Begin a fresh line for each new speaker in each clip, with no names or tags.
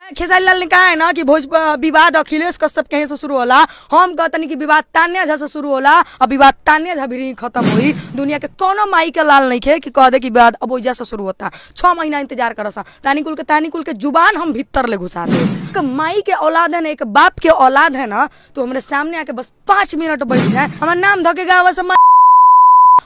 खेसारी लाल ने कहा है ना कि विवाद अखिलेश कश्यप कहीं से शुरू होला। हम कहते कि विवाद तान्या झा से शुरू होला और विवाद तान्या झा भी खत्म हुई। दुनिया के कोनो माई के लाल नहीं खे कि कह दे कि विवाद अब वजह से शुरू होता। 6 महीना इंतजार करसा तानीकुल के जुबान हम भीतर ले घुसा दे। एक माई के औलाद है ना, एक बाप के औलाद है ना, तो हमारे सामने आके बस 5 मिनट बैठ जाए, हमारा नाम धकेगा वैसे।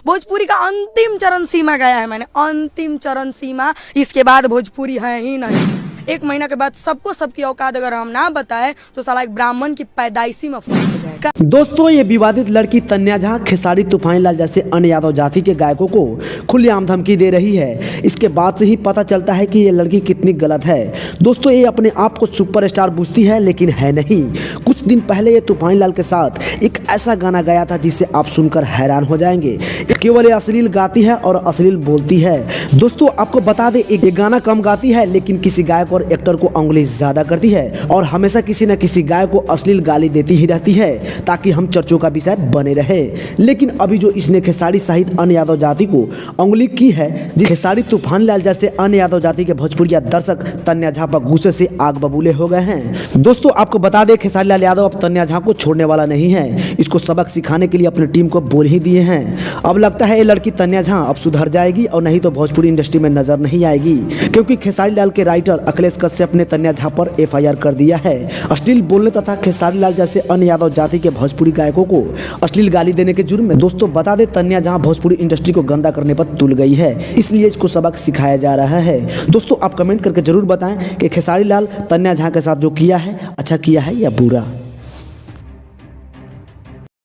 भोजपुरी का अंतिम चरण सीमा गया है, मैंने अंतिम चरण सीमा। इसके बाद भोजपुरी है ही नहीं। 1 महीना के बाद सबको सबकी औकात अगर हम ना बताए तो साला एक ब्राह्मण की पैदाइशी में फर्क हो जाएगा।
दोस्तों, ये विवादित लड़की तन्या झा खेसारी तूफानी लाल जैसे अन्य यादव जाति के गायकों को खुलेआम धमकी दे रही है। इसके बाद से ही पता चलता है कि ये लड़की कितनी गलत है। दोस्तों, ये अपने आप को सुपरस्टार पूछती है लेकिन है नहीं। कुछ दिन पहले ये तूफानी लाल के साथ एक ऐसा गाना गाया था जिसे आप सुनकर हैरान हो जाएंगे। केवल ये अश्लील गाती है और अश्लील बोलती है। दोस्तों, आपको बता दें, एक गाना कम गाती है लेकिन किसी गायक और एक्टर को उंगली ज्यादा करती है और हमेशा किसी न किसी गायक को अश्लील गाली देती ही रहती है ताकि हम चर्चों का विषय बने रहे। लेकिन अभी जो इसने खेसारी सहित अन्य यादव जाति को उंगली की है, जिस खेसारी तूफानी लाल जैसे अन्य यादव जाति के भोजपुरिया दर्शक तन्या झा पर गुस्से से आग बबूले हो गए हैं। दोस्तों, आपको बता दें, खेसारी लाल यादव अब तन्या झा को छोड़ने वाला नहीं है। इसको सबक सिखाने के लिए अपनी टीम को बोल ही दिए हैं। अब लगता है ये लड़की तन्या झा अब सुधर जाएगी और नहीं तो भोजपुरी इंडस्ट्री में नजर नहीं आएगी, क्योंकि खेसारी लाल के राइटर अखिलेश कश्यप ने तन्या झा पर FIR कर दिया है। अश्लील बोलने तथा खेसारी लाल जैसे अन्य यादव जाति के भोजपुरी गायकों को अश्लील गाली देने के जुर्म में। दोस्तों, बता दें, तन्या झा भोजपुरी इंडस्ट्री को गंदा करने पर तुल गई है, इसलिए इसको सबक सिखाया जा रहा है। दोस्तों, आप कमेंट करके जरूर बताएं कि खेसारी लाल तन्या झा के साथ जो किया है अच्छा किया है या बुरा।